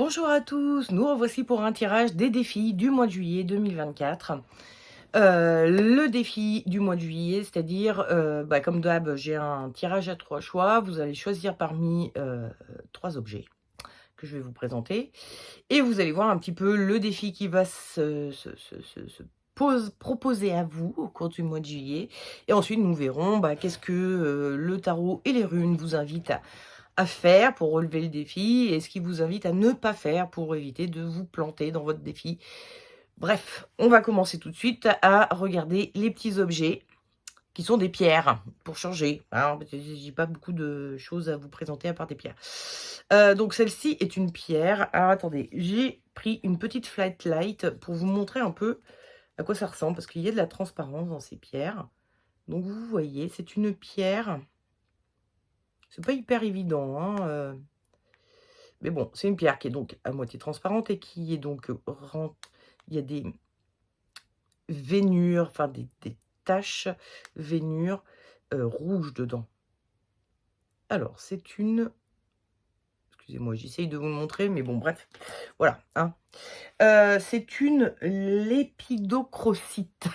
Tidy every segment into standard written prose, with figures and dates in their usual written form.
Bonjour à tous, nous revoici pour un tirage des défis du mois de juillet 2024. Le défi du mois de juillet, c'est-à-dire, comme d'hab, j'ai un tirage à 3 choix. Vous allez choisir parmi, 3 objets que je vais vous présenter et vous allez voir un petit peu le défi qui va se proposer à vous au cours du mois de juillet et ensuite nous verrons, qu'est-ce que, le tarot et les runes vous invitent à faire pour relever le défi et ce qui vous invite à ne pas faire pour éviter de vous planter dans votre défi. Bref, on va commencer tout de suite à regarder les petits objets qui sont des pierres pour changer, hein, parce que j'ai pas beaucoup de choses à vous présenter à part des pierres. Donc celle-ci est une pierre. Alors attendez, j'ai pris une petite flat light pour vous montrer un peu à quoi ça ressemble parce qu'il y a de la transparence dans ces pierres. Donc vous voyez, c'est une pierre. C'est pas hyper évident, hein, mais bon, c'est une pierre qui est donc à moitié transparente et qui est donc il y a des veinures, enfin des taches veinures rouges dedans. Alors, c'est une... Excusez-moi, j'essaye de vous le montrer, mais bon, bref, voilà, hein. C'est une lépidocrocite.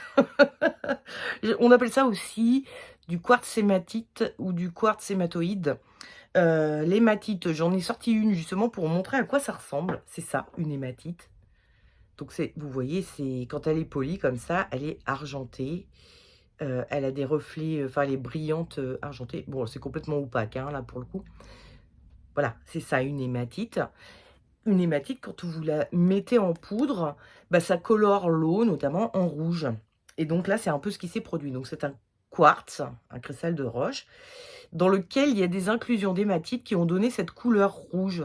On appelle ça aussi du quartz hématite ou du quartz hématoïde. L'hématite, j'en ai sorti une justement pour vous montrer à quoi ça ressemble. C'est ça, une hématite. Donc vous voyez, c'est quand elle est polie comme ça, elle est argentée. Elle a des reflets, enfin elle est brillante, argentée. Bon, c'est complètement opaque, hein, là pour le coup. Voilà, c'est ça une hématite. Une hématite, quand vous la mettez en poudre, ça colore l'eau, notamment en rouge. Et donc là, c'est un peu ce qui s'est produit. Donc c'est un quartz, un cristal de roche, dans lequel il y a des inclusions d'hématite qui ont donné cette couleur rouge.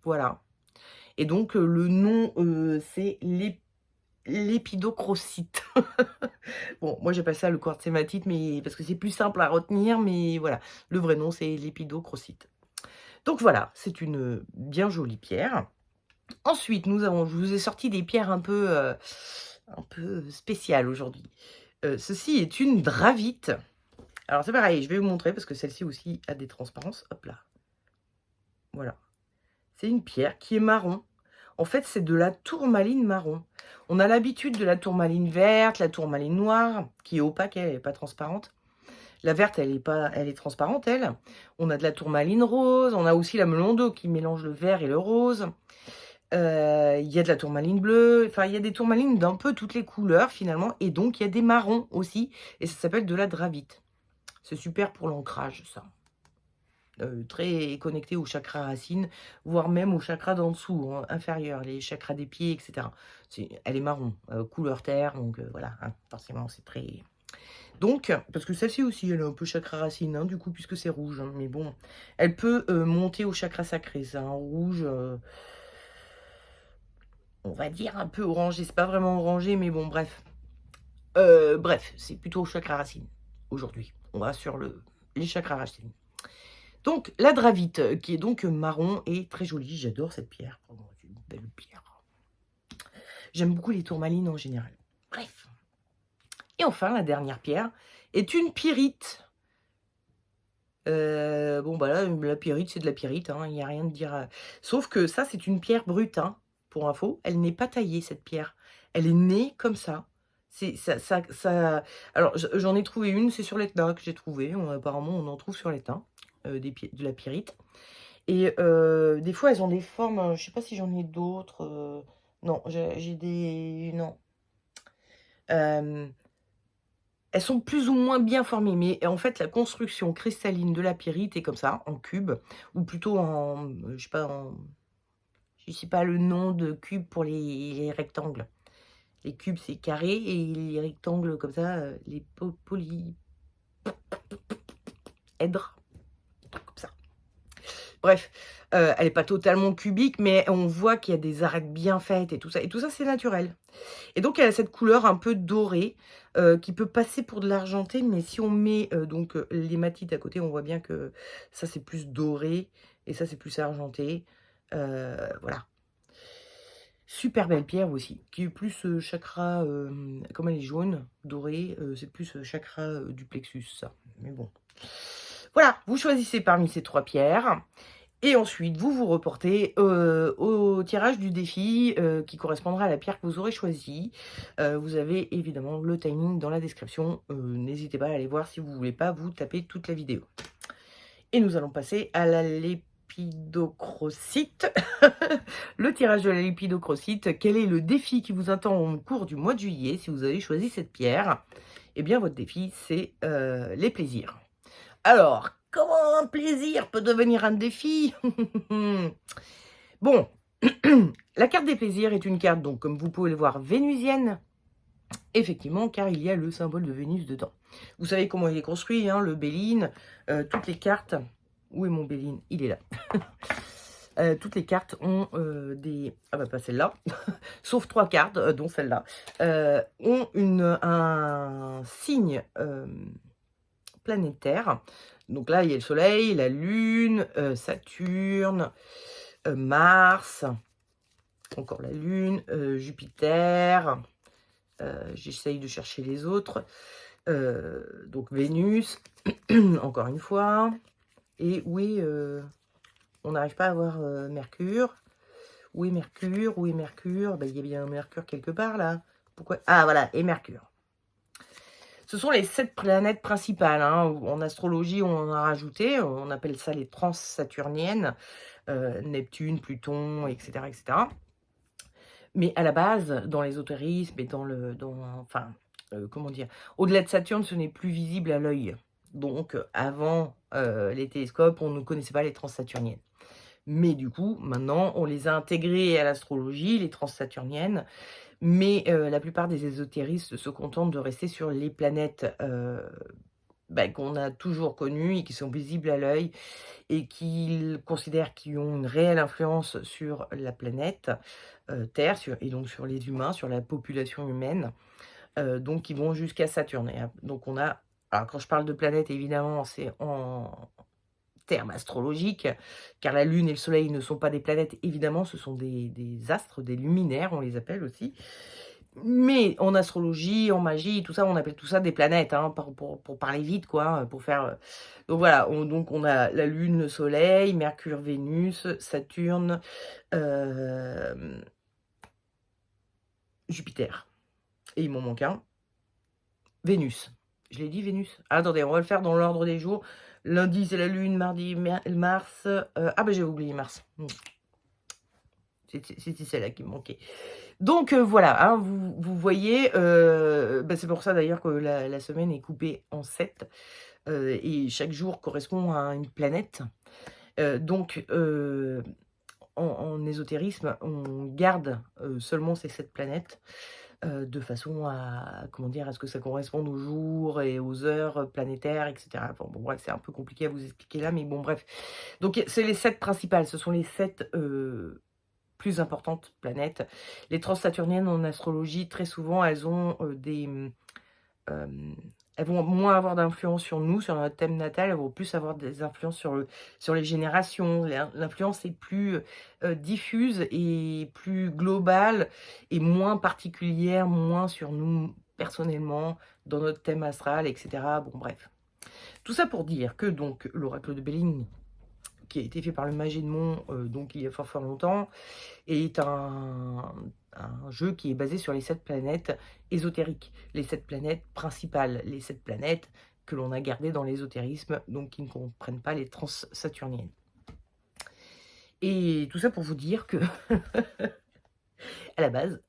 Voilà. Et donc le nom, c'est l'épidocrocite. Bon, moi j'appelle ça le quartz hématite, mais parce que c'est plus simple à retenir, mais voilà. Le vrai nom, c'est l'épidocrocite. Donc voilà, c'est une bien jolie pierre. Ensuite, je vous ai sorti des pierres un peu spéciales aujourd'hui. Ceci est une dravite. Alors c'est pareil, je vais vous montrer parce que celle-ci aussi a des transparences. Hop là. Voilà. C'est une pierre qui est marron. En fait, c'est de la tourmaline marron. On a l'habitude de la tourmaline verte, la tourmaline noire, qui est opaque, elle n'est pas transparente. La verte, elle est transparente, elle. On a de la tourmaline rose, on a aussi la melon d'eau qui mélange le vert et le rose. Il y a de la tourmaline bleue, enfin, il y a des tourmalines d'un peu toutes les couleurs, finalement. Et donc, il y a des marrons aussi, et ça s'appelle de la dravite. C'est super pour l'ancrage, ça. Très connecté au chakra racine, voire même au chakra d'en dessous, hein, inférieur, les chakras des pieds, etc. Elle est marron, couleur terre, donc voilà, hein, forcément, c'est très... Donc, parce que celle-ci aussi, elle est un peu chakra racine, hein, du coup, puisque c'est rouge. Hein, mais bon, elle peut monter au chakra sacré. C'est un rouge, on va dire un peu orangé. C'est pas vraiment orangé, mais bon, bref. Bref, c'est plutôt au chakra racine, aujourd'hui. On va sur les chakras racines. Donc, la dravite, qui est donc marron et très jolie. J'adore cette pierre. Oh, c'est une belle pierre. J'aime beaucoup les tourmalines en général. Bref. Et enfin, la dernière pierre est une pyrite. Là, la pyrite, c'est de la pyrite, hein, il n'y a rien de dire, sauf que ça, c'est une pierre brute, hein, pour info. Elle n'est pas taillée, cette pierre. Elle est née comme ça. C'est ça alors j'en ai trouvé une, c'est sur l'Etna que j'ai trouvé. Apparemment, on en trouve sur l'Etna, de la pyrite et des fois, elles ont des formes, je sais pas si j'en ai d'autres, non, j'ai des non. Elles sont plus ou moins bien formées, mais en fait, la construction cristalline de la pyrite est comme ça, en cube, ou plutôt en, je sais pas le nom de cube pour les rectangles. Les cubes, c'est carré et les rectangles comme ça, les polyèdres, comme ça. Bref, elle est pas totalement cubique, mais on voit qu'il y a des arêtes bien faites et tout ça c'est naturel. Et donc elle a cette couleur un peu dorée, qui peut passer pour de l'argenté, mais si on met, l'hématite à côté, on voit bien que ça c'est plus doré et ça c'est plus argenté. Voilà. Super belle pierre aussi, qui est plus, chakra, comme elle est jaune, dorée, c'est plus, chakra, du plexus ça, mais bon. Voilà, vous choisissez parmi ces 3 pierres et ensuite vous vous reportez, au au tirage du défi qui correspondra à la pierre que vous aurez choisie. Vous avez évidemment le timing dans la description. N'hésitez pas à aller voir si vous ne voulez pas vous taper toute la vidéo. Et nous allons passer à la lépidochrocite. Le tirage de la lépidochrocite. Quel est le défi qui vous attend au cours du mois de juillet si vous avez choisi cette pierre? Eh bien, votre défi, c'est les plaisirs. Alors, comment un plaisir peut devenir un défi? Bon, la carte des plaisirs est une carte, donc, comme vous pouvez le voir, vénusienne. Effectivement, car il y a le symbole de Vénus dedans. Vous savez comment il est construit, hein, le Béline. Toutes les cartes... Où est mon Béline? Il est là. Toutes les cartes ont des... Ah bah pas celle-là. Sauf 3 cartes, dont celle-là. Ont un signe planétaire. Donc là, il y a le Soleil, la Lune, Saturne, Mars, encore la Lune, Jupiter... j'essaye de chercher les autres. Donc Vénus, encore une fois. Et où est... on n'arrive pas à voir Mercure. Où est Mercure? Où est Mercure? Ben, il y a bien Mercure quelque part, là. Pourquoi? Ah, voilà, et Mercure. Ce sont les 7 planètes principales. Hein. En astrologie, on en a rajouté. On appelle ça les transsaturniennes. Neptune, Pluton, etc., etc. Mais à la base, dans l'ésotérisme et comment dire, au-delà de Saturne, ce n'est plus visible à l'œil. Donc, avant les télescopes, on ne connaissait pas les transsaturniennes. Mais du coup, maintenant, on les a intégrées à l'astrologie, les transsaturniennes. Mais la plupart des ésotéristes se contentent de rester sur les planètes qu'on a toujours connues et qui sont visibles à l'œil et qu'ils considèrent qu'ils ont une réelle influence sur la planète Terre, et donc sur les humains, sur la population humaine. Donc, ils vont jusqu'à Saturne. Donc, on a... Alors, quand je parle de planète, évidemment, c'est en termes astrologiques, car la Lune et le Soleil ne sont pas des planètes, évidemment, ce sont des astres, des luminaires, on les appelle aussi. Mais en astrologie, en magie, tout ça, on appelle tout ça des planètes, hein, pour parler vite, quoi, pour faire... Donc voilà, on a la Lune, le Soleil, Mercure, Vénus, Saturne, Jupiter. Et il m'en manque un. Vénus. Je l'ai dit, Vénus? Ah, attendez, on va le faire dans l'ordre des jours. Lundi, c'est la Lune, mardi, Mars. Ah, ben j'ai oublié Mars. C'était celle-là qui me manquait. Donc, voilà, hein, vous voyez, c'est pour ça d'ailleurs que la semaine est coupée en 7. Et chaque jour correspond à une planète. Donc, en ésotérisme, on garde seulement ces 7 planètes. De façon à, comment dire, à ce que ça corresponde aux jours et aux heures planétaires, etc. Bon, bref, c'est un peu compliqué à vous expliquer là, mais bon, bref. Donc, c'est les 7 principales, ce sont les 7 plus importantes planètes. Les transsaturniennes en astrologie, très souvent, elles ont elles vont moins avoir d'influence sur nous, sur notre thème natal, elles vont plus avoir des influences sur les générations. L'influence est plus diffuse et plus globale et moins particulière, moins sur nous personnellement, dans notre thème astral, etc. Bon, bref. Tout ça pour dire que donc l'oracle de Béline, qui a été fait par le Mage Edmond, donc il y a fort longtemps, est un jeu qui est basé sur les 7 planètes ésotériques, les 7 planètes principales, les 7 planètes que l'on a gardées dans l'ésotérisme, donc qui ne comprennent pas les transsaturniennes. Et tout ça pour vous dire que, à la base,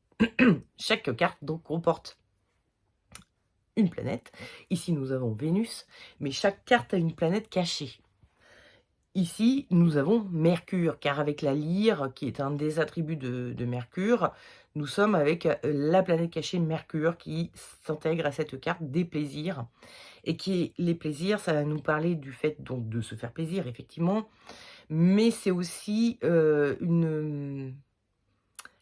chaque carte donc comporte une planète. Ici, nous avons Vénus, mais chaque carte a une planète cachée. Ici, nous avons Mercure, car avec la lyre, qui est un des attributs de Mercure, nous sommes avec la planète cachée Mercure qui s'intègre à cette carte des plaisirs. Et les plaisirs, ça va nous parler du fait donc de se faire plaisir, effectivement, mais c'est aussi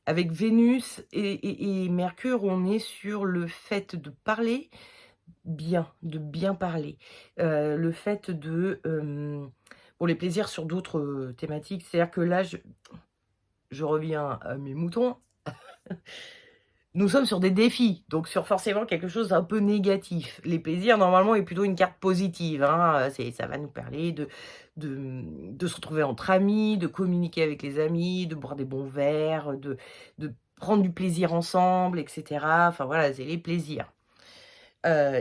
avec Vénus et Mercure, on est sur le fait de parler bien, de bien parler. Le fait de... pour les plaisirs sur d'autres thématiques, c'est-à-dire que là, je reviens à mes moutons. nous sommes sur des défis, donc sur forcément quelque chose d'un peu négatif. Les plaisirs, normalement, est plutôt une carte positive, hein, ça va nous parler de se retrouver entre amis, de communiquer avec les amis, de boire des bons verres, de prendre du plaisir ensemble et cetera. Enfin voilà, c'est les plaisirs.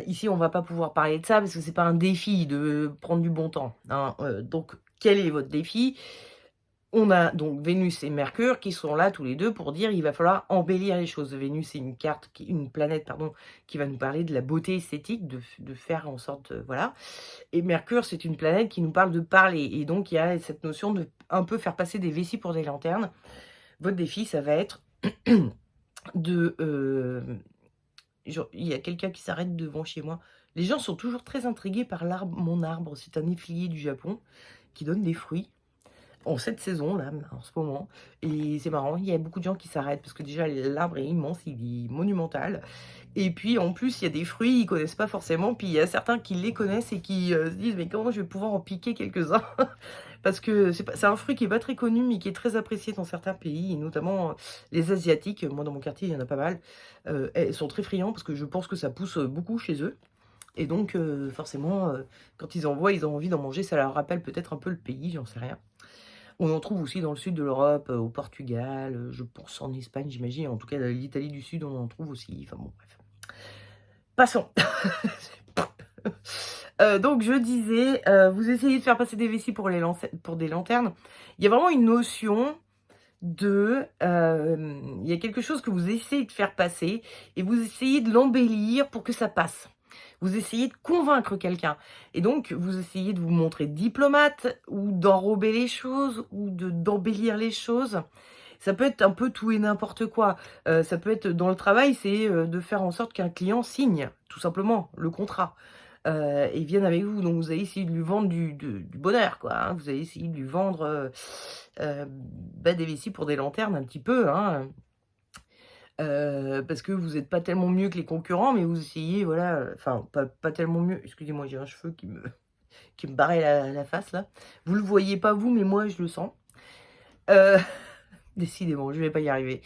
Ici, on va pas pouvoir parler de ça parce que c'est pas un défi de prendre du bon temps, hein, donc quel est votre défi? On a donc Vénus et Mercure qui sont là tous les 2 pour dire: «Il va falloir embellir les choses». Vénus, c'est une planète, pardon, qui va nous parler de la beauté esthétique, de faire en sorte, voilà, et Mercure, c'est une planète qui nous parle de parler et donc il y a cette notion de un peu faire passer des vessies pour des lanternes. Votre défi, ça va être de, genre, il y a quelqu'un qui s'arrête devant chez moi. Les gens sont toujours très intrigués par mon arbre, c'est un néflier du Japon qui donne des fruits en cette saison-là, en ce moment, et c'est marrant, il y a beaucoup de gens qui s'arrêtent parce que déjà l'arbre est immense, il est monumental et puis en plus il y a des fruits, ils connaissent pas forcément, puis il y a certains qui les connaissent et qui, se disent: «Mais comment je vais pouvoir en piquer quelques-uns?» Parce que c'est un fruit qui est pas très connu, mais qui est très apprécié dans certains pays et notamment, les asiatiques. Moi dans mon quartier, il y en a pas mal. Elles sont très friands parce que je pense que ça pousse, beaucoup chez eux et donc forcément, quand ils en voient, ils ont envie d'en manger. Ça leur rappelle peut-être un peu le pays, j'en sais rien. On en trouve aussi dans le sud de l'Europe, au Portugal, je pense en Espagne, j'imagine. En tout cas, l'Italie du Sud, on en trouve aussi. Enfin bon, bref. Passons. Donc je disais, vous essayez de faire passer des vessies pour des lanternes. Il y a vraiment une notion de, il y a quelque chose que vous essayez de faire passer et vous essayez de l'embellir pour que ça passe. Vous essayez de convaincre quelqu'un et donc vous essayez de vous montrer diplomate ou d'enrober les choses ou d'embellir les choses. Ça peut être un peu tout et n'importe quoi. Ça peut être dans le travail, c'est, de faire en sorte qu'un client signe, tout simplement, le contrat, et vienne avec vous. Donc vous allez essayer de lui vendre du bonheur, quoi, hein. Vous allez essayer de lui vendre, bah, des vessies pour des lanternes un petit peu, hein, parce que vous êtes pas tellement mieux que les concurrents, mais vous essayez, voilà, enfin pas tellement mieux. Excusez-moi, j'ai un cheveu qui me barrait la face là. Vous le voyez pas vous, mais moi je le sens. Heu, décidément, je vais pas y arriver.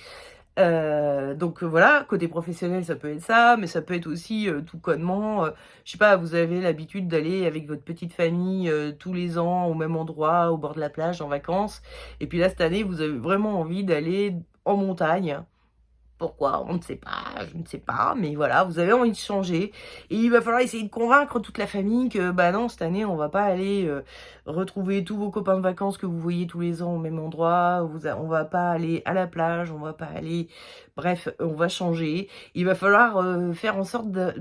Donc voilà, côté professionnel, ça peut être ça, mais ça peut être aussi, tout connement, je sais pas, vous avez l'habitude d'aller avec votre petite famille, tous les ans au même endroit, au bord de la plage, en vacances et puis là, cette année, vous avez vraiment envie d'aller en montagne. Pourquoi? On ne sait pas, je ne sais pas, mais voilà, vous avez envie de changer et il va falloir essayer de convaincre toute la famille que, bah, non, cette année, on va pas aller, retrouver tous vos copains de vacances que vous voyez tous les ans au même endroit, on va pas aller à la plage, on va pas aller bref, on va changer. Il va falloir, faire en sorte de,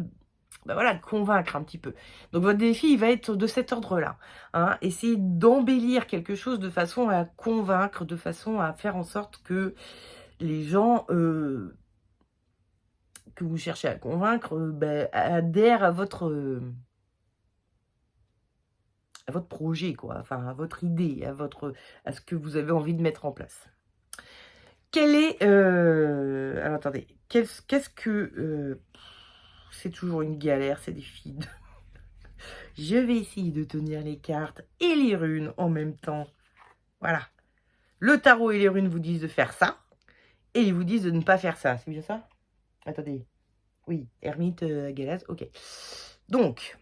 bah, voilà, de convaincre un petit peu. Donc votre défi, il va être de cet ordre-là, hein. Essayez d'embellir quelque chose de façon à convaincre, de façon à faire en sorte que les gens, que vous cherchez à convaincre, beh, adhèrent à votre projet quoi, enfin à votre idée, à ce que vous avez envie de mettre en place. Quel est, alors attendez, qu'est-ce que, c'est toujours une galère ces défis de je vais essayer de tenir les cartes et les runes en même temps. Voilà. Le tarot et les runes vous disent de faire ça et ils vous disent de ne pas faire ça. C'est bien ça? Attendez. Oui, ermite, Galate, OK. Donc,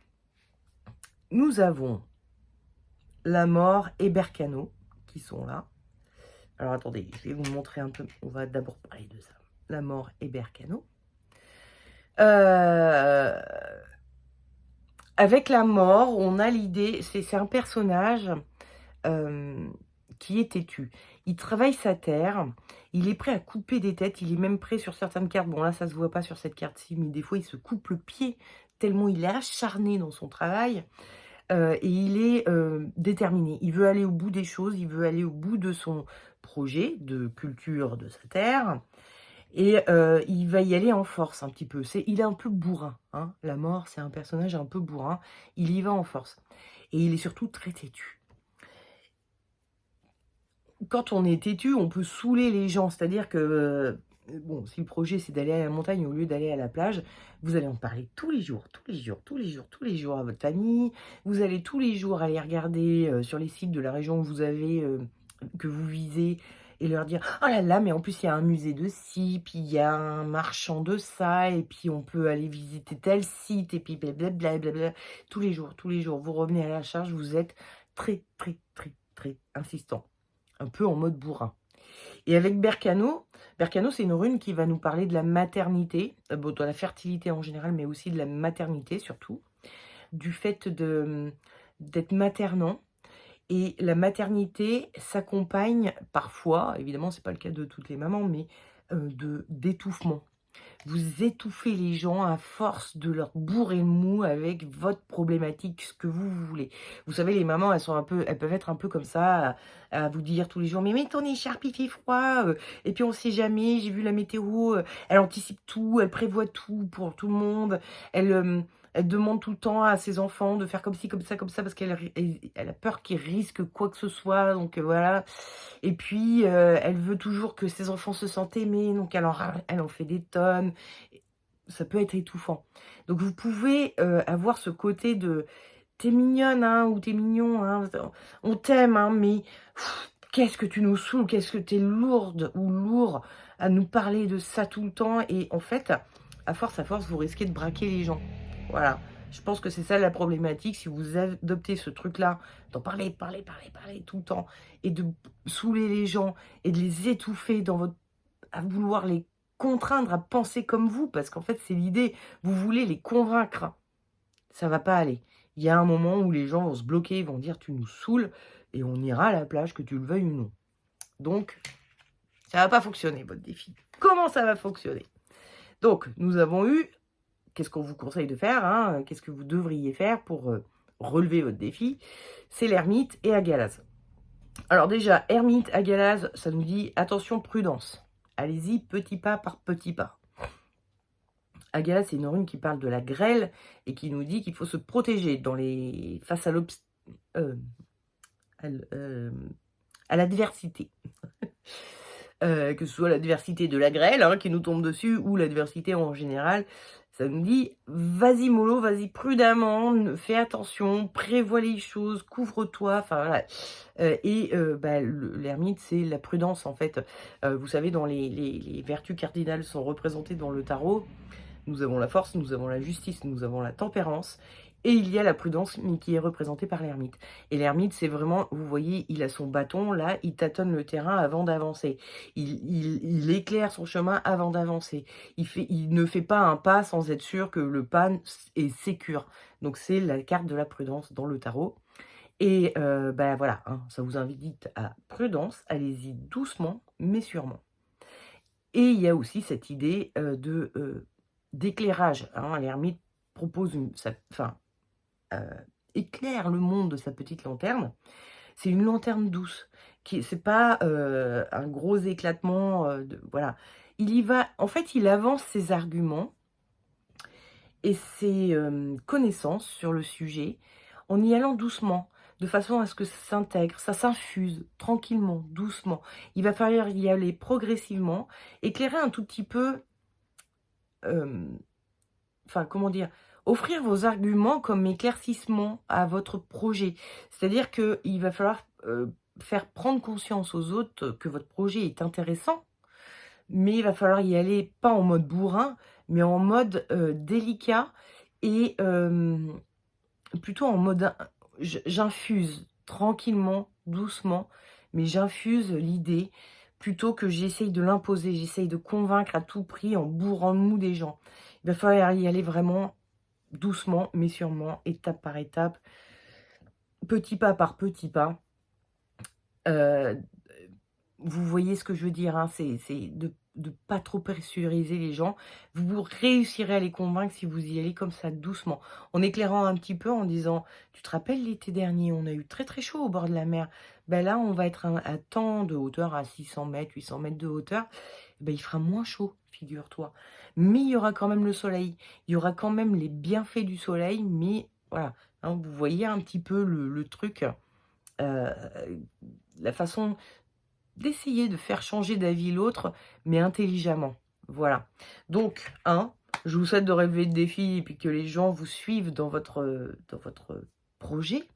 nous avons la mort et Bercano qui sont là. Alors attendez, je vais vous montrer un peu, on va d'abord parler de ça. La mort et Bercano. Avec la mort, on a l'idée, c'est un personnage, qui est têtu. Il travaille sa terre, il est prêt à couper des têtes, il est même prêt sur certaines cartes, bon là ça se voit pas sur cette carte-ci, mais des fois il se coupe le pied tellement il est acharné dans son travail, et il est, déterminé. Il veut aller au bout des choses, il veut aller au bout de son projet de culture de sa terre et il va y aller en force un petit peu. Il est un peu bourrin, hein. La mort, c'est un personnage un peu bourrin, il y va en force et il est surtout très têtu. Quand on est têtu, on peut saouler les gens, c'est-à-dire que, bon, si le projet c'est d'aller à la montagne au lieu d'aller à la plage, vous allez en parler tous les jours, tous les jours, tous les jours, tous les jours à votre famille. Vous allez tous les jours aller regarder, sur les sites de la région que vous visez et leur dire: «Oh là là, mais en plus il y a un musée de ci, puis il y a un marchand de ça et puis on peut aller visiter tel site» et puis blablabla. Tous les jours, vous revenez à la charge, vous êtes très, très, très, très insistant, un peu en mode bourrin. Et avec Bercano, c'est une rune qui va nous parler de la maternité, bon, de la fertilité en général, mais aussi de la maternité surtout, du fait d'être maternant. Et la maternité s'accompagne parfois, évidemment c'est pas le cas de toutes les mamans, mais d'étouffement. Vous étouffez les gens à force de leur bourrer le mou avec votre problématique, ce que vous voulez. Vous savez, les mamans, elles peuvent être un peu comme ça, à vous dire tous les jours: «Mais mets ton écharpe, il fait froid, et puis on sait jamais, j'ai vu la météo», elle anticipe tout, elle prévoit tout pour tout le monde. Elle demande tout le temps à ses enfants de faire comme ci, comme ça, parce elle a peur qu'ils risquent quoi que ce soit, donc voilà. Et puis, elle veut toujours que ses enfants se sentent aimés, donc elle en fait des tonnes. Ça peut être étouffant. Donc vous pouvez, avoir ce côté de: «Tu es mignonne, hein, ou tu es mignon, hein, on t'aime, hein, mais qu'est-ce que tu nous saoules, qu'est-ce que tu es lourde ou lourd à nous parler de ça tout le temps» et en fait, à force, vous risquez de braquer les gens. Voilà. Je pense que c'est ça la problématique. Si vous adoptez ce truc-là, d'en parler, parler tout le temps et de saouler les gens et de les étouffer à vouloir les contraindre à penser comme vous, parce qu'en fait, c'est l'idée. Vous voulez les convaincre. Ça va pas aller. Il y a un moment où les gens vont se bloquer, ils vont dire: «Tu nous saoules» et on ira à la plage, que tu le veuilles ou non. Donc, ça va pas fonctionner votre défi. Comment ça va fonctionner? Donc, nous avons eu qu'est-ce qu'on vous conseille de faire, hein? Qu'est-ce que vous devriez faire pour, relever votre défi? C'est l'ermite et Agalaz. Alors déjà, ermite, Agalaz, ça nous dit: «Attention, prudence. Allez-y petit pas par petit pas». Agalaz, c'est une rune qui parle de la grêle et qui nous dit qu'il faut se protéger face à l'adversité. Que ce soit l'adversité de la grêle, hein, qui nous tombe dessus ou l'adversité en général. Ça nous dit: «Vas-y mollo, vas-y prudemment, fais attention, prévois les choses, couvre-toi», enfin voilà. Bah, l'ermite, c'est la prudence en fait. Vous savez, dans les vertus cardinales sont représentées dans le tarot. Nous avons la force, nous avons la justice, nous avons la tempérance et il y a la prudence, mais qui est représentée par l'ermite. Et l'ermite, c'est vraiment, vous voyez, il a son bâton, là, il tâtonne le terrain avant d'avancer. Il éclaire son chemin avant d'avancer. Il ne fait pas un pas sans être sûr que le pas est sécure. Donc c'est la carte de la prudence dans le tarot. Et bah, voilà, hein, ça vous invite à prudence, allez-y doucement, mais sûrement. Et il y a aussi cette idée, d'éclairage, hein. L'ermite propose heu, éclaire le monde de sa petite lanterne. C'est une lanterne douce, c'est pas, un gros éclatement, voilà. Il y va en fait, il avance ses arguments et ses, connaissances sur le sujet en y allant doucement, de façon à ce que ça s'intègre, ça s'infuse tranquillement, doucement. Il va falloir y aller progressivement, éclairer un tout petit peu, hem enfin, comment dire? Offrir vos arguments comme éclaircissement à votre projet. C'est-à-dire qu'il va falloir, faire prendre conscience aux autres que votre projet est intéressant, mais il va falloir y aller pas en mode bourrin, mais en mode, délicat et plutôt en mode j'infuse tranquillement, doucement, mais j'infuse l'idée plutôt que j'essaye de l'imposer, j'essaye de convaincre à tout prix en bourrant le mou des gens. Il va falloir y aller vraiment doucement, mais sûrement, étape par étape, petit pas par petit pas. Heu, vous voyez ce que je veux dire, hein? C'est de pas trop pressuriser les gens. Vous réussirez à les convaincre si vous y allez comme ça doucement, en éclairant un petit peu, en disant: «Tu te rappelles l'été dernier, on a eu très, très chaud au bord de la mer. Ben là, on va être à tant de hauteur, à 600 m, 800 m de hauteur. Ben il fera moins chaud, figure-toi. Mais il y aura quand même le soleil. Il y aura quand même les bienfaits du soleil, mais voilà». Hein, vous voyez un petit peu le truc, heu, la façon d'essayer de faire changer d'avis l'autre, mais intelligemment. Voilà. Donc, je vous souhaite de relever le défi et puis que les gens vous suivent dans votre projet.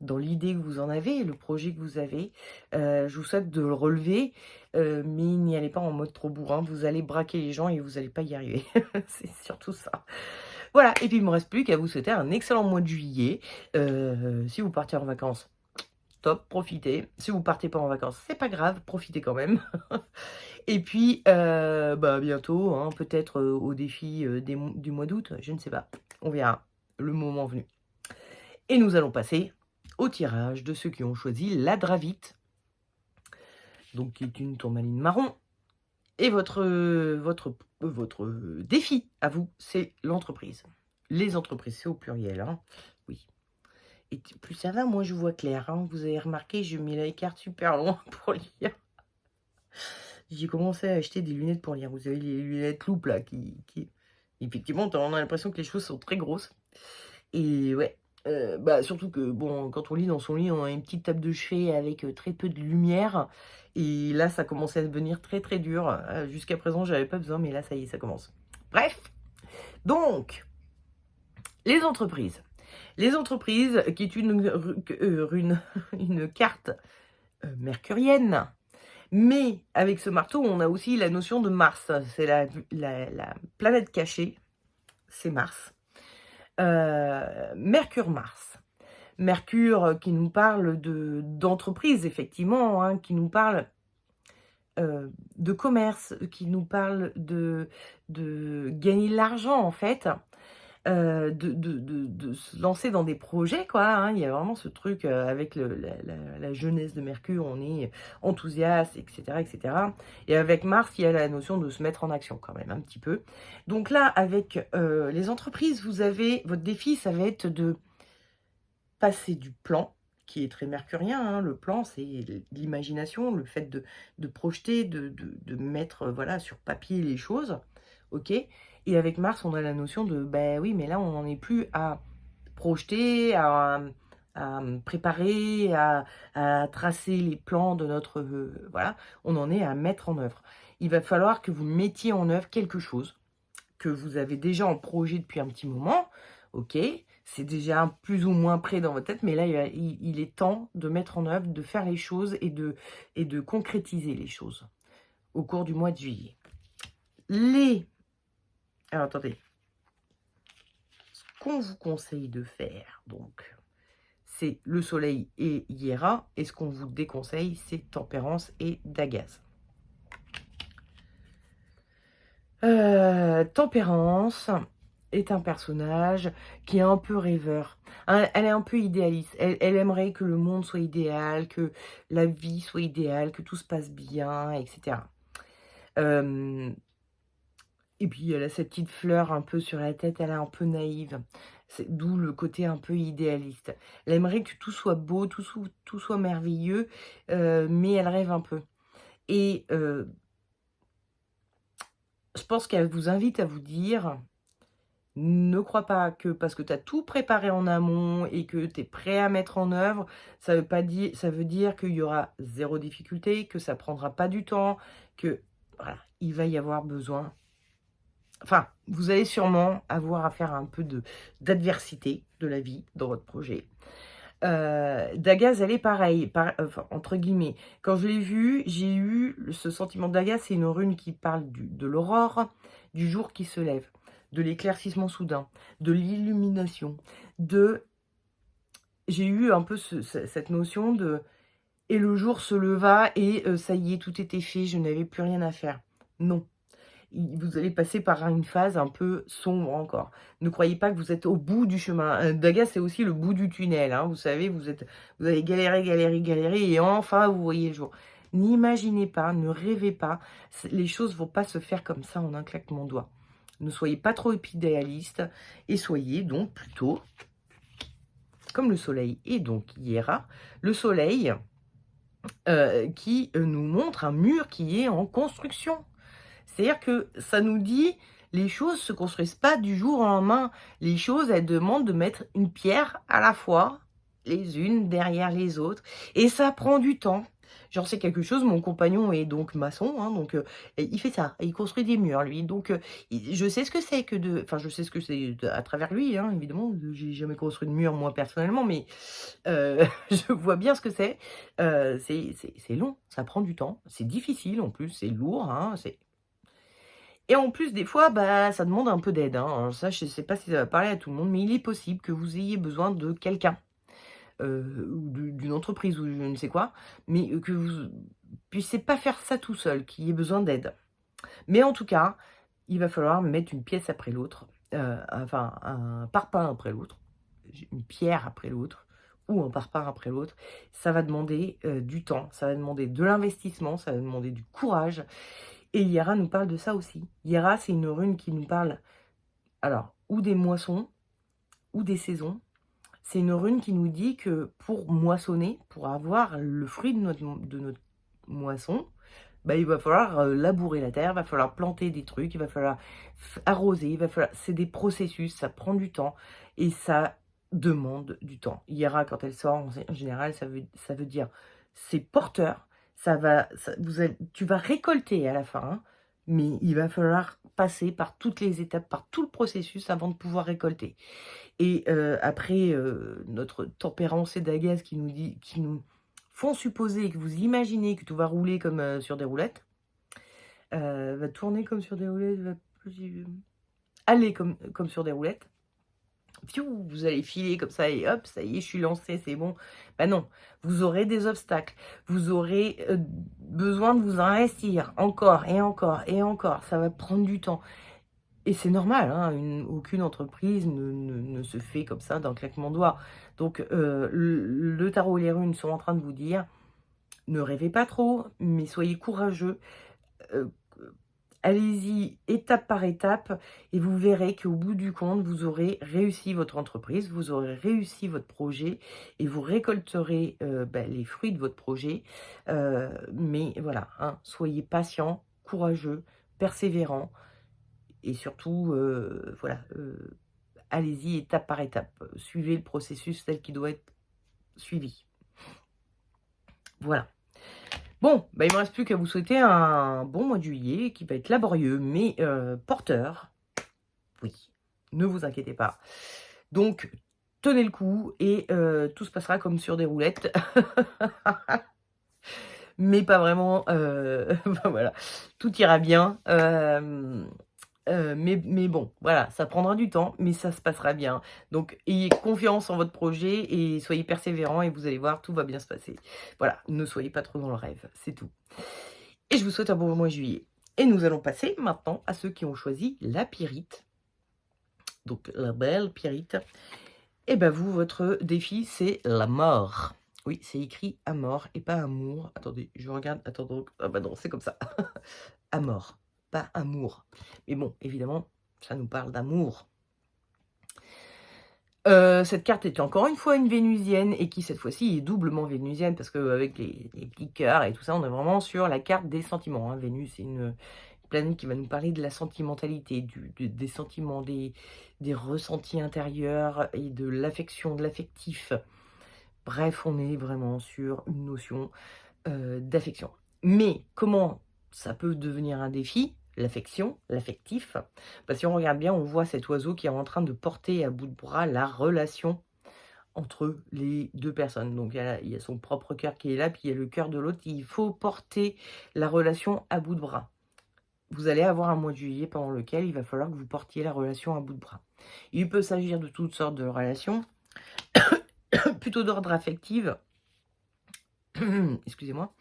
dans l'idée que vous en avez, le projet que vous avez. Je vous souhaite de le relever, mais n'y allez pas en mode trop bourrin. Vous allez braquer les gens et vous allez pas y arriver. C'est surtout ça. Voilà, et puis il me reste plus qu'à vous souhaiter un excellent mois de juillet. Si vous partez en vacances, top, profitez. Si vous partez pas en vacances, c'est pas grave, profitez quand même. Et puis, bah, bientôt, hein, peut-être, au défi, du mois d'août, je ne sais pas. On verra, le moment venu. Et nous allons passer au tirage de ceux qui ont choisi la Dravite, donc qui est une tourmaline marron. Et votre défi à vous, c'est l'entreprise. Les entreprises, c'est au pluriel, hein, oui. Et plus ça va, moins je vois clair, hein. Vous avez remarqué, je mets la carte super loin pour lire. J'ai commencé à acheter des lunettes pour lire. Vous avez les lunettes loupe là qui effectivement, on a l'impression que les choses sont très grosses. Et ouais, bah, surtout que bon, quand on lit dans son lit, on a une petite table de chevet avec, très peu de lumière et là, ça commençait à devenir très, très dur. Jusqu'à présent, j'avais pas besoin, mais là, ça y est, ça commence. Bref, donc les entreprises. Les entreprises qui est une carte, mercurienne. Mais avec ce marteau, on a aussi la notion de Mars. C'est la planète cachée, c'est Mars. Mercure-Mars. Mercure qui nous parle d'entreprise, effectivement, hein, qui nous parle de commerce, qui nous parle de gagner de l'argent, en fait. De se lancer dans des projets, quoi, hein. Il y a vraiment ce truc, avec la jeunesse de Mercure, on est enthousiaste, etc., etc. Et avec Mars, il y a la notion de se mettre en action quand même, un petit peu. Donc là, avec les entreprises, vous avez votre défi, ça va être de passer du plan, qui est très mercurien, hein. Le plan, c'est l'imagination, le fait de projeter, de mettre, voilà, sur papier les choses, OK? Et avec Mars, on a la notion de, ben oui, mais là, on n'en est plus à projeter, à préparer, à tracer les plans de notre, voilà, on en est à mettre en œuvre. Il va falloir que vous mettiez en œuvre quelque chose que vous avez déjà en projet depuis un petit moment, OK? C'est déjà plus ou moins près dans votre tête, mais là, il est temps de mettre en œuvre, de faire les choses et de concrétiser les choses au cours du mois de juillet. Alors, attendez. Ce qu'on vous conseille de faire, donc, c'est le soleil et Hiera. Et ce qu'on vous déconseille, c'est Tempérance et Dagaz. Tempérance est un personnage qui est un peu rêveur. Hein, elle est un peu idéaliste. Elle aimerait que le monde soit idéal, que la vie soit idéale, que tout se passe bien, etc. Et puis elle a cette petite fleur un peu sur la tête, elle est un peu naïve. C'est d'où le côté un peu idéaliste. Elle aimerait que tout soit beau, tout soit merveilleux, mais elle rêve un peu. Et je pense qu'elle vous invite à vous dire: ne crois pas que parce que tu as tout préparé en amont et que tu es prêt à mettre en œuvre, ça veut dire qu'il y aura 0 difficulté, que ça prendra pas du temps, que voilà, il va y avoir besoin. Enfin, vous allez sûrement avoir à faire un peu d'adversité de la vie dans votre projet. Dagaz, elle est pareille, enfin, entre guillemets. Quand je l'ai vue, j'ai eu ce sentiment. Dagaz, c'est une rune qui parle de l'aurore, du jour qui se lève, de l'éclaircissement soudain, de l'illumination, J'ai eu un peu cette notion de... Et le jour se leva et ça y est, tout était fait, je n'avais plus rien à faire. Non. Vous allez passer par une phase un peu sombre encore. Ne croyez pas que vous êtes au bout du chemin. Dagaz, c'est aussi le bout du tunnel, hein. Vous savez, vous avez galéré, galéré, galéré, et enfin, vous voyez le jour. N'imaginez pas, ne rêvez pas. Les choses ne vont pas se faire comme ça en un claquement de doigts. Ne soyez pas trop idéaliste et soyez donc plutôt comme le soleil. Et donc, Hiera, le soleil qui nous montre un mur qui est en construction. C'est-à-dire que ça nous dit, les choses ne se construisent pas du jour au lendemain. Les choses, elles demandent de mettre une pierre à la fois, les unes derrière les autres. Et ça prend du temps. J'en sais quelque chose, mon compagnon est donc maçon, hein, donc et il fait ça, il construit des murs lui, donc il je sais ce que c'est que de enfin je sais ce que c'est à travers lui, hein, évidemment, j'ai jamais construit de mur moi personnellement, mais je vois bien ce que c'est. C'est long, ça prend du temps, c'est difficile en plus, c'est lourd, hein, c'est et en plus des fois, bah, ça demande un peu d'aide, hein. Alors ça, je sais pas si ça va parler à tout le monde, mais il est possible que vous ayez besoin de quelqu'un ou d'une entreprise ou je ne sais quoi, mais que vous puissiez pas faire ça tout seul, qu'il y ait besoin d'aide. Mais en tout cas, il va falloir mettre une pièce après l'autre, enfin un parpaing après l'autre, une pierre après l'autre ou un parpaing après l'autre. Ça va demander, du temps, ça va demander de l'investissement, ça va demander du courage et Hiera nous parle de ça aussi. Hiera, c'est une rune qui nous parle, alors, ou des moissons ou des saisons. C'est une rune qui nous dit que pour moissonner, pour avoir le fruit de notre moisson, bah, il va falloir, labourer la terre, il va falloir planter des trucs, il va falloir arroser, il va falloir c'est des processus, ça prend du temps et ça demande du temps. Hiera, quand elle sort, en général, ça veut dire c'est porteur, tu vas récolter à la fin, hein, mais il va falloir passer par toutes les étapes, par tout le processus avant de pouvoir récolter. Et après, notre tempérance et d'agace qui nous font supposer que vous imaginez que tout va rouler comme, sur des roulettes, va tourner comme sur des roulettes, va aller comme sur des roulettes. Fiou, vous allez filer comme ça et hop, ça y est, je suis lancée, c'est bon. Bah non, vous aurez des obstacles, vous aurez, besoin de vous investir encore et encore et encore, ça va prendre du temps. Et c'est normal, hein, aucune entreprise ne se fait comme ça d'un claquement de doigts. Donc, le tarot et les runes sont en train de vous dire: «Ne rêvez pas trop, mais soyez courageux, heu, allez-y étape par étape et vous verrez qu'au bout du compte, vous aurez réussi votre entreprise, vous aurez réussi votre projet et vous récolterez, bah, les fruits de votre projet». Mais voilà, hein, soyez patient, courageux, persévérant et surtout, voilà, allez-y étape par étape. Suivez le processus tel qu'il doit être suivi. Voilà. Bon, bah, il me reste plus qu'à vous souhaiter un bon mois de juillet qui va être laborieux, mais porteur. Oui, ne vous inquiétez pas. Donc, tenez le coup et tout se passera comme sur des roulettes. Mais pas vraiment, enfin voilà, tout ira bien, mais bon, voilà, ça prendra du temps, mais ça se passera bien. Donc ayez confiance en votre projet et soyez persévérants et vous allez voir, tout va bien se passer. Voilà, ne soyez pas trop dans le rêve, c'est tout. Et je vous souhaite un bon mois de juillet. Et nous allons passer maintenant à ceux qui ont choisi la pyrite. Donc la belle pyrite. Et ben vous, votre défi, c'est la mort. Oui, c'est écrit à mort et pas amour. Attendez, je regarde. Attendez. Ah bah non, c'est comme ça. À mort, pas amour. Mais bon, évidemment, ça nous parle d'amour. Cette carte est encore une fois une vénusienne et qui cette fois-ci est doublement vénusienne parce qu'avec les petits cœurs et tout ça, on est vraiment sur la carte des sentiments, hein. Vénus, c'est une planète qui va nous parler de la sentimentalité, des sentiments, des ressentis intérieurs et de l'affection, de l'affectif. Bref, on est vraiment sur une notion, d'affection. Mais comment ça peut devenir un défi? L'affection, l'affectif. Bah, si on regarde bien, on voit cet oiseau qui est en train de porter à bout de bras la relation entre les 2 personnes. Donc il y a son propre cœur qui est là, puis il y a le cœur de l'autre. Il faut porter la relation à bout de bras. Vous allez avoir un mois de juillet pendant lequel il va falloir que vous portiez la relation à bout de bras. Il peut s'agir de toutes sortes de relations, plutôt d'ordre affectif. Excusez-moi.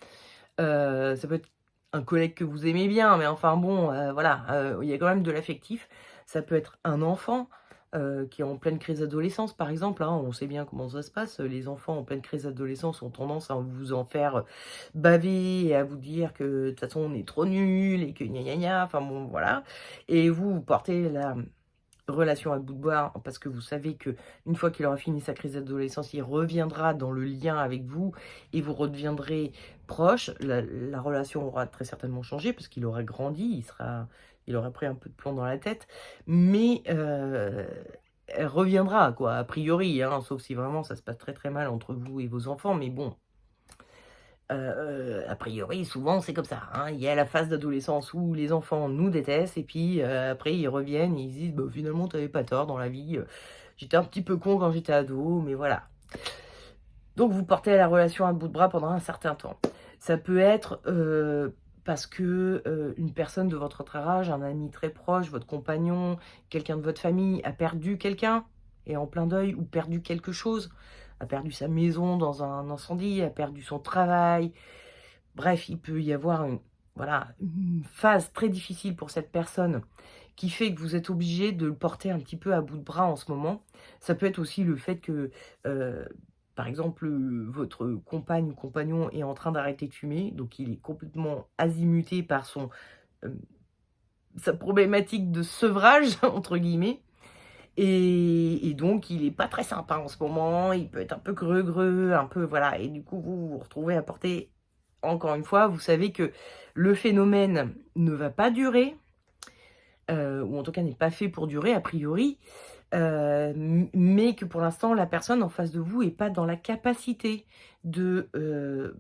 Ça peut être un collègue que vous aimez bien, mais enfin bon, voilà, il y a quand même de l'affectif. Ça peut être un enfant, qui est en pleine crise d'adolescence, par exemple, hein. On sait bien comment ça se passe. Les enfants en pleine crise d'adolescence ont tendance à vous en faire baver et à vous dire que de toute façon on est trop nuls et que gna gna gna, enfin bon voilà. Et vous portez la relation à bout de bras parce que vous savez que une fois qu'il aura fini sa crise d'adolescence, il reviendra dans le lien avec vous et vous redeviendrez proches. La relation aura très certainement changé parce qu'il aura grandi, il aura pris un peu de plomb dans la tête, mais elle reviendra quoi, a priori, hein, sauf si vraiment ça se passe très très mal entre vous et vos enfants, mais bon, A priori, souvent, c'est comme ça, hein. Il y a la phase d'adolescence où les enfants nous détestent et puis, après ils reviennent et ils se disent: «Bah, finalement, tu avais pas tort dans la vie, j'étais un petit peu con quand j'étais ado, mais voilà». Donc vous portez la relation à bout de bras pendant un certain temps. Ça peut être, parce que, une personne de votre entourage, un ami très proche, votre compagnon, quelqu'un de votre famille a perdu quelqu'un, est en plein deuil ou perdu quelque chose, a perdu sa maison dans un incendie, a perdu son travail. Bref, il peut y avoir une phase très difficile pour cette personne qui fait que vous êtes obligé de le porter un petit peu à bout de bras en ce moment. Ça peut être aussi le fait que, heu, par exemple, votre compagne ou compagnon est en train d'arrêter de fumer, donc il est complètement azimuté par hem, sa problématique de «sevrage» entre guillemets et donc il est pas très sympa en ce moment, il peut être un peu greu, un peu voilà et du coup vous vous retrouvez à porter encore une fois, vous savez que le phénomène ne va pas durer, ou en tout cas n'est pas fait pour durer a priori, mais que pour l'instant la personne en face de vous est pas dans la capacité de,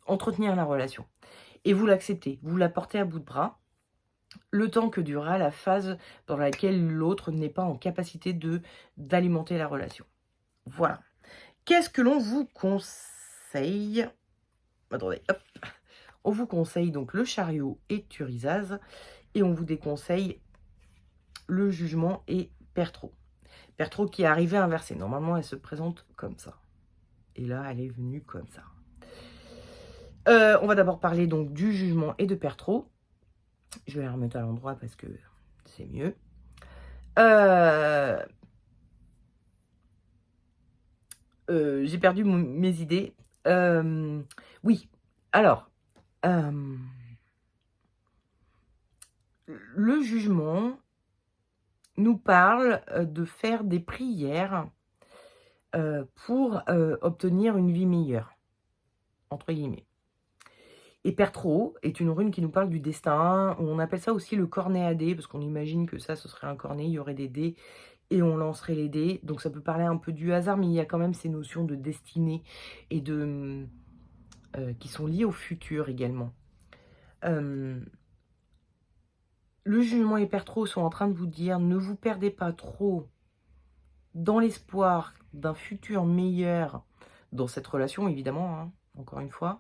entretenir la relation et vous l'acceptez. Vous la portez à bout de bras, le temps que durera la phase dans laquelle l'autre n'est pas en capacité d'alimenter la relation. Voilà. Qu'est-ce que l'on vous conseille? Attendez, hop. On vous conseille donc le chariot et Thurisaz et on vous déconseille le jugement et Pertro. Pertro qui est arrivée inversée. Normalement, elle se présente comme ça. Et là, elle est venue comme ça. On va d'abord parler donc du jugement et de Pertro. Je vais la remettre à l'endroit parce que c'est mieux. J'ai perdu mes idées. Oui, alors, le jugement nous parle, de faire des prières, pour, obtenir une vie «meilleure», entre guillemets. Et Pertro est une rune qui nous parle du destin. On appelle ça aussi le cornet à dés, parce qu'on imagine que ça, ce serait un cornet, il y aurait des dés et on lancerait les dés. Donc ça peut parler un peu du hasard, mais il y a quand même ces notions de destinée et qui sont liées au futur également. Le jugement et Pertro sont en train de vous dire: ne vous perdez pas trop dans l'espoir d'un futur meilleur dans cette relation, évidemment, hein, encore une fois.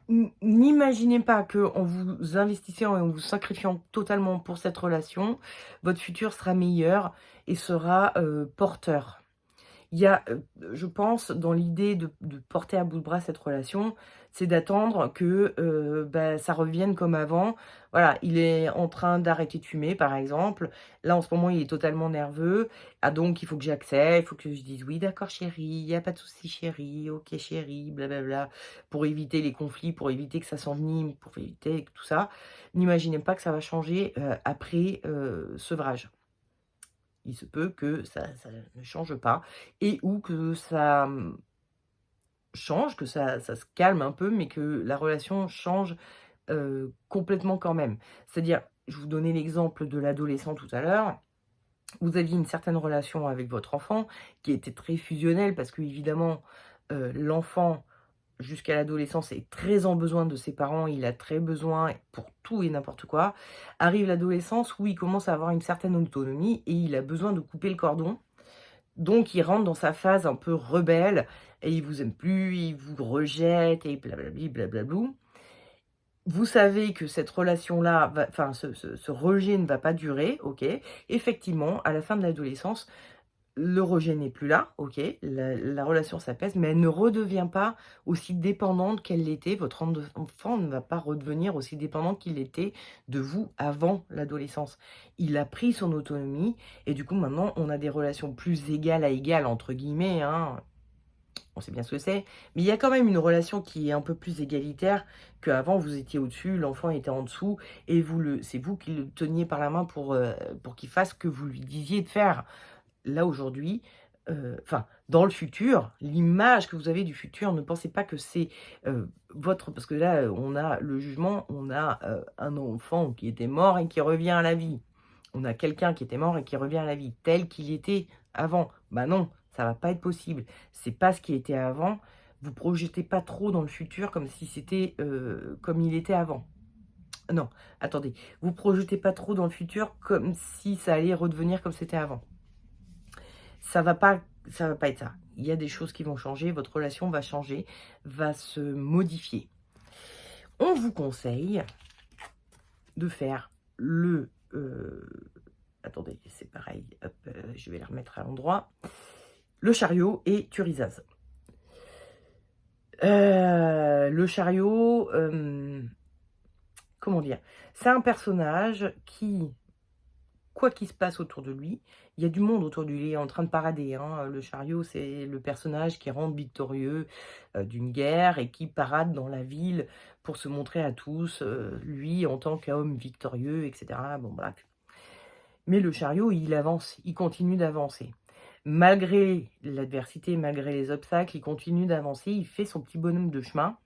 N'imaginez pas qu'en vous investissant et en vous sacrifiant totalement pour cette relation, votre futur sera meilleur et sera, porteur. Il y a, je pense, dans l'idée de porter à bout de bras cette relation, c'est d'attendre que, bah, ça revienne comme avant. Voilà, il est en train d'arrêter de fumer, par exemple. Là, en ce moment, il est totalement nerveux. Ah donc il faut que j'accepte, il faut que je dise: «Oui, d'accord chérie, il y a pas de souci chérie, OK chérie», blablabla, pour éviter les conflits, pour éviter que ça s'envenime, pour éviter tout ça. N'imaginez pas que ça va changer, après, sevrage. Il se peut que ça ne change pas et ou que ça, change, que ça se calme un peu, mais que la relation change, complètement quand même. C'est-à-dire, je vous donnais l'exemple de l'adolescent tout à l'heure. Vous aviez une certaine relation avec votre enfant qui était très fusionnelle parce qu'évidemment, l'enfant jusqu'à l'adolescence est très en besoin de ses parents, il a très besoin pour tout et n'importe quoi. Arrive l'adolescence où il commence à avoir une certaine autonomie et il a besoin de couper le cordon. Donc il rentre dans sa phase un peu rebelle et il vous aime plus, il vous rejette et blablabli blablablou. Vous savez que cette relation-là va enfin ce rejet ne va pas durer, OK. Effectivement, à la fin de l'adolescence, le rejet n'est plus là, OK, la relation s'apaise, mais elle ne redevient pas aussi dépendante qu'elle l'était. Votre enfant ne va pas redevenir aussi dépendant qu'il était de vous avant l'adolescence. Il a pris son autonomie et du coup, maintenant, on a des relations «plus égales à égales» entre guillemets, hein. On sait bien ce que c'est, mais il y a quand même une relation qui est un peu plus égalitaire qu'avant. Vous étiez au-dessus, l'enfant était en dessous et c'est vous qui le teniez par la main pour qu'il fasse ce que vous lui disiez de faire. Là, aujourd'hui, enfin, dans le futur, l'image que vous avez du futur, ne pensez pas que c'est, votre parce que là, on a le jugement, on a, un enfant qui était mort et qui revient à la vie. On a quelqu'un qui était mort et qui revient à la vie, tel qu'il était avant. Bah non, ça va pas être possible. C'est pas ce qui était avant. Vous projetez pas trop dans le futur comme si c'était, comme il était avant. Non, attendez, vous projetez pas trop dans le futur comme si ça allait redevenir comme c'était avant. Ça va pas être ça. Il y a des choses qui vont changer, votre relation va changer, va se modifier. On vous conseille de faire attendez, c'est pareil, hop, je vais les remettre à l'endroit. Le chariot et Thurisaz. Le chariot, comment dire? C'est un personnage qui, quoi qu'il se passe autour de lui, il y a du monde autour de lui, il est en train de parader, hein. Le chariot, c'est le personnage qui rentre victorieux, d'une guerre et qui parade dans la ville pour se montrer à tous, lui en tant qu'homme victorieux et cetera. Bon bref. Mais le chariot, il avance, il continue d'avancer. Malgré l'adversité, malgré les obstacles, il continue d'avancer, il fait son petit bonhomme de chemin,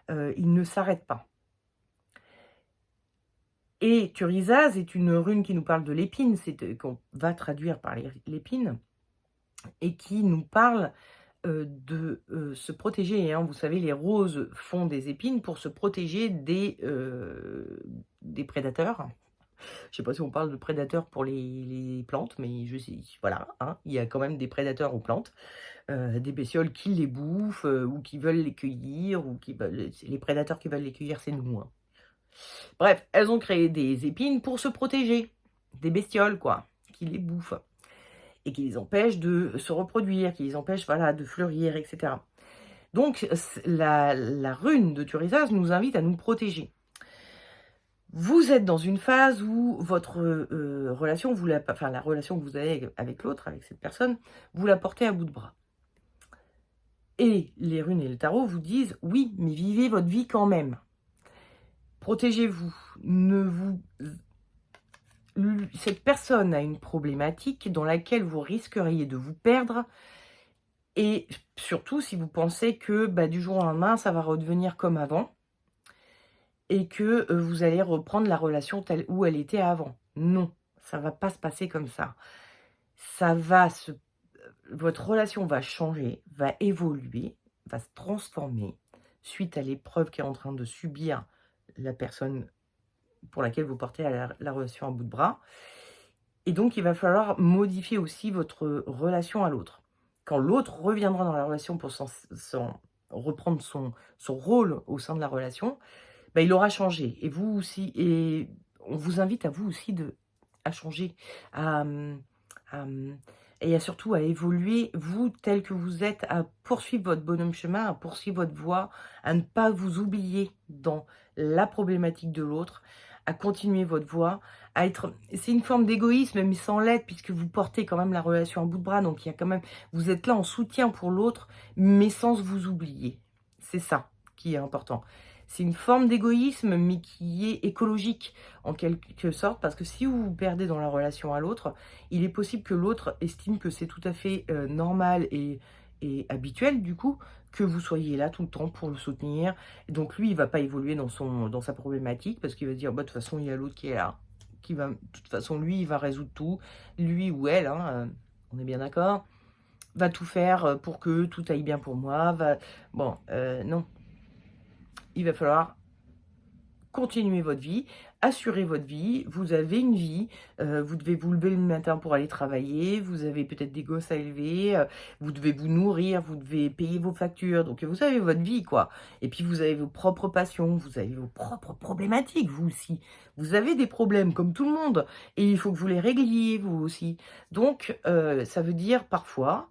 il ne s'arrête pas. Et Thurisaz est une rune qui nous parle de l'épine, qu'on va traduire par l'épine, et qui nous parle de se protéger, hein. Vous savez, les roses font des épines pour se protéger des prédateurs. Je sais pas si on parle de prédateurs pour les plantes, mais je sais, voilà, hein, il y a quand même des prédateurs aux plantes, des bestioles qui les bouffent, ou qui veulent les cueillir, ou qui veulent les prédateurs qui veulent les cueillir, c'est nous, hein. Bref, elles ont créé des épines pour se protéger des bestioles, quoi, qui les bouffent et qui les empêchent de se reproduire, qui les empêchent, voilà, de fleurir, et cetera. Donc la rune de Thurisaz nous invite à nous protéger. Vous êtes dans une phase où votre, relation, la relation que vous avez avec l'autre, avec cette personne, vous la portez à bout de bras. Et les runes et le tarot vous disent: «Oui, mais vivez votre vie quand même. Protégez-vous. Ne vous Cette personne a une problématique dans laquelle vous risqueriez de vous perdre, et surtout si vous pensez que, bah, du jour au lendemain, ça va redevenir comme avant et que, vous allez reprendre la relation telle où elle était avant. Non, ça va pas se passer comme ça. Ça va se Votre relation va changer, va évoluer, va se transformer suite à l'épreuve qu'est en train de subir la personne pour laquelle vous portez la relation à bout de bras. Et donc, il va falloir modifier aussi votre relation à l'autre. Quand l'autre reviendra dans la relation pour reprendre son rôle au sein de la relation, bah, il aura changé. Et vous aussi, et on vous invite à vous aussi à changer, à, et surtout à évoluer, vous, tel que vous êtes, à poursuivre votre bonhomme chemin, à poursuivre votre voie, à ne pas vous oublier dans la problématique de l'autre, à continuer votre voie, à être... C'est une forme d'égoïsme, mais sans l'être, puisque vous portez quand même la relation à bout de bras, donc il y a quand même... Vous êtes là en soutien pour l'autre, mais sans vous oublier. C'est ça qui est important. C'est une forme d'égoïsme, mais qui est écologique, en quelque sorte, parce que si vous vous perdez dans la relation à l'autre, il est possible que l'autre estime que c'est tout à fait normal et habituel, du coup, que vous soyez là tout le temps pour le soutenir. Et donc lui, il va pas évoluer dans sa problématique, parce qu'il va se dire, bah, de toute façon, il y a l'autre qui est là, de toute façon, lui, il va résoudre tout, lui ou elle, hein, on est bien d'accord, va tout faire pour que tout aille bien pour moi, bon, non. Il va falloir continuez votre vie, assurez votre vie, vous avez une vie, vous devez vous lever le matin pour aller travailler, vous avez peut-être des gosses à élever, vous devez vous nourrir, vous devez payer vos factures, donc vous avez votre vie, quoi. Et puis vous avez vos propres passions, vous avez vos propres problématiques, vous aussi. Vous avez des problèmes comme tout le monde et il faut que vous les régliez, vous aussi. Donc ça veut dire parfois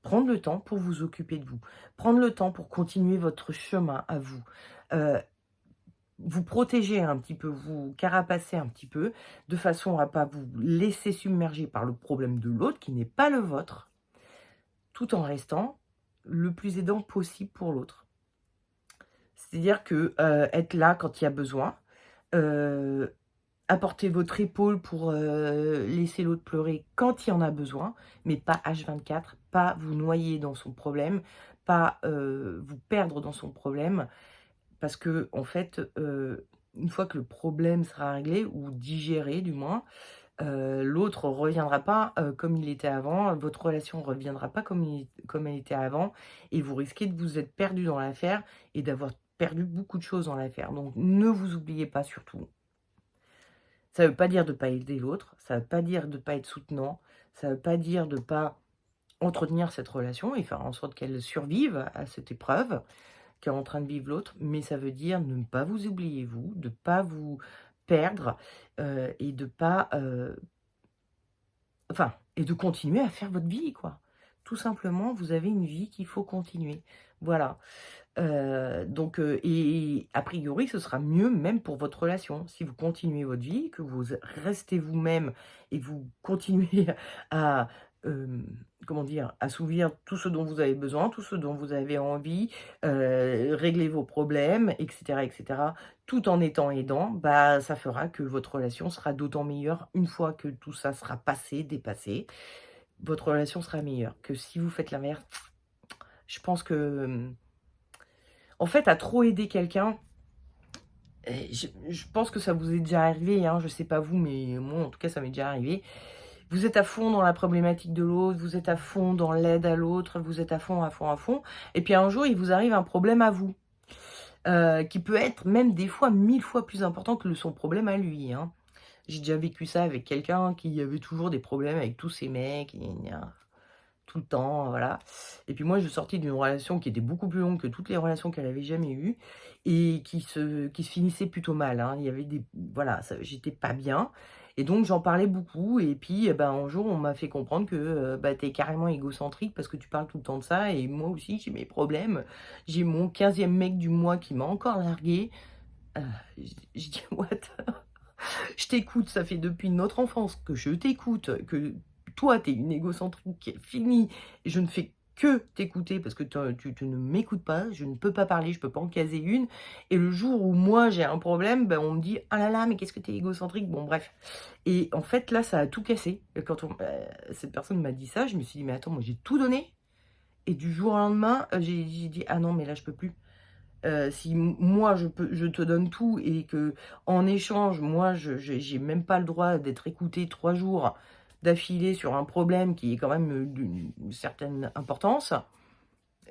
prendre le temps pour vous occuper de vous, prendre le temps pour continuer votre chemin à vous. Vous protéger un petit peu, vous carapacer un petit peu, de façon à pas vous laisser submerger par le problème de l'autre qui n'est pas le vôtre, tout en restant le plus aidant possible pour l'autre. C'est-à-dire que, être là quand il y a besoin, apporter votre épaule pour, laisser l'autre pleurer quand il y en a besoin, mais pas H24, pas vous noyer dans son problème, pas, vous perdre dans son problème. Parce que en fait, une fois que le problème sera réglé ou digéré du moins, l'autre reviendra pas, comme il était avant, votre relation reviendra pas comme elle était avant et vous risquez de vous être perdu dans l'affaire et d'avoir perdu beaucoup de choses dans l'affaire. Donc ne vous oubliez pas surtout. Ça ne veut pas dire de ne pas aider l'autre, ça ne veut pas dire de ne pas être soutenant, ça ne veut pas dire de ne pas entretenir cette relation et faire en sorte qu'elle survive à cette épreuve qu'est en train de vivre l'autre, mais ça veut dire ne pas vous oublier vous, de ne pas vous perdre, et de pas, enfin et de continuer à faire votre vie, quoi. Tout simplement, vous avez une vie qu'il faut continuer. Voilà. Donc et a priori, ce sera mieux même pour votre relation. Si vous continuez votre vie, que vous restez vous-même et que vous continuez à, comment dire? Assouvir tout ce dont vous avez besoin, tout ce dont vous avez envie, régler vos problèmes et cetera, tout en étant aidant, bah, ça fera que votre relation sera d'autant meilleure une fois que tout ça sera passé, dépassé. Votre relation sera meilleure que si vous faites l'inverse. Je pense que, en fait, à trop aider quelqu'un, et je pense que ça vous est déjà arrivé, hein, je sais pas vous, mais moi, en tout cas, ça m'est déjà arrivé. Vous êtes à fond dans la problématique de l'autre, vous êtes à fond dans l'aide à l'autre, vous êtes à fond, à fond, à fond et puis un jour, il vous arrive un problème à vous, qui peut être même des fois 1000 fois plus important que son problème à lui, hein. J'ai déjà vécu ça avec quelqu'un qui avait toujours des problèmes avec tous ses mecs, gna gna gna. Tout le temps, voilà. Et puis moi, je sortais d'une relation qui était beaucoup plus longue que toutes les relations qu'elle avait jamais eues et qui se finissait plutôt mal, hein. Il y avait des voilà, ça j'étais pas bien et donc j'en parlais beaucoup et puis, ben, un jour, on m'a fait comprendre que, bah, tu es carrément égocentrique parce que tu parles tout le temps de ça et moi aussi, j'ai mes problèmes. J'ai mon 15e mec du mois qui m'a encore larguée. Heu, je dis: «What?» Je t'écoute, ça fait depuis notre enfance que je t'écoute, que toi, tu es une égocentrique finie et je ne fais que t'écouter parce que tu ne m'écoutes pas, je ne peux pas parler, je peux pas en caser une et le jour où moi j'ai un problème, ben, on me dit: «Ah là là, mais qu'est-ce que tu es égocentrique?» Bon bref et en fait là, ça a tout cassé. Et quand cette personne m'a dit ça, je me suis dit: «Mais attends, moi j'ai tout donné» et du jour au lendemain, j'ai dit: «Ah non, mais là je peux plus». Si moi je te donne tout et que en échange, moi j'ai même pas le droit d'être écoutée 3 jours d'affilée sur un problème qui est quand même, d'une certaine importance,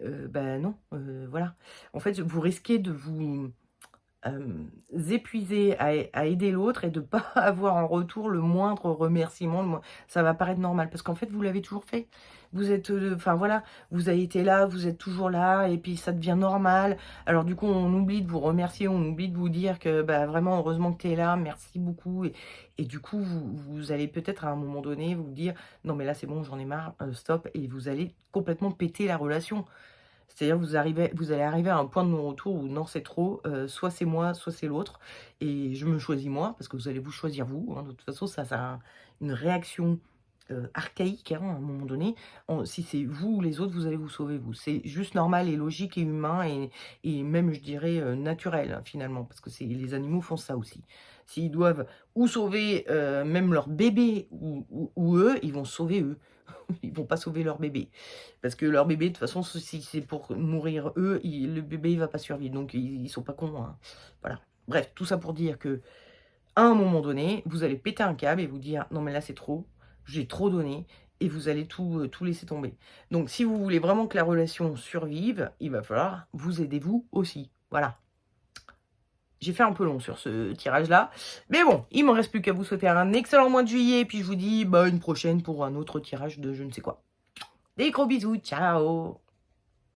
bah, non, voilà. En fait, vous risquez de vous épuiser à aider l'autre et de pas avoir en retour le moindre remerciement, le moin ça va paraître normal parce qu'en fait, vous l'avez toujours fait. Vous êtes, enfin voilà, vous avez été là, vous êtes toujours là et puis ça devient normal. Alors du coup, on oublie de vous remercier, on oublie de vous dire que, bah, vraiment heureusement que tu es là, merci beaucoup et du coup, vous allez peut-être à un moment donné vous dire: «Non mais là c'est bon, j'en ai marre, stop» et vous allez complètement péter la relation. C'est-à-dire vous allez arriver à un point de non-retour où non, c'est trop, soit c'est moi, soit c'est l'autre et je me choisis moi, parce que vous allez vous choisir vous, hein. De toute façon, ça une réaction, archaïque, hein, à un moment donné. Si c'est vous ou les autres, vous allez vous sauver vous. C'est juste normal et logique et humain et même je dirais, naturel, hein, finalement, parce que c'est les animaux font ça aussi. S'ils doivent ou sauver, même leur bébé ou eux, ils vont sauver eux. Ils vont pas sauver leur bébé. Parce que leur bébé, de toute façon, si c'est pour mourir eux, le bébé il va pas survivre. Donc ils sont pas cons, hein. Voilà. Bref, tout ça pour dire que à un moment donné, vous allez péter un câble et vous dire: «Non mais là c'est trop, j'ai trop donné» et vous allez tout laisser tomber. Donc si vous voulez vraiment que la relation survive, il va falloir vous aider vous aussi. Voilà. J'ai fait un peu long sur ce tirage-là. Mais bon, il me reste plus qu'à vous souhaiter un excellent mois de juillet et puis je vous dis, bah, une prochaine pour un autre tirage de je ne sais quoi. Des gros bisous, ciao!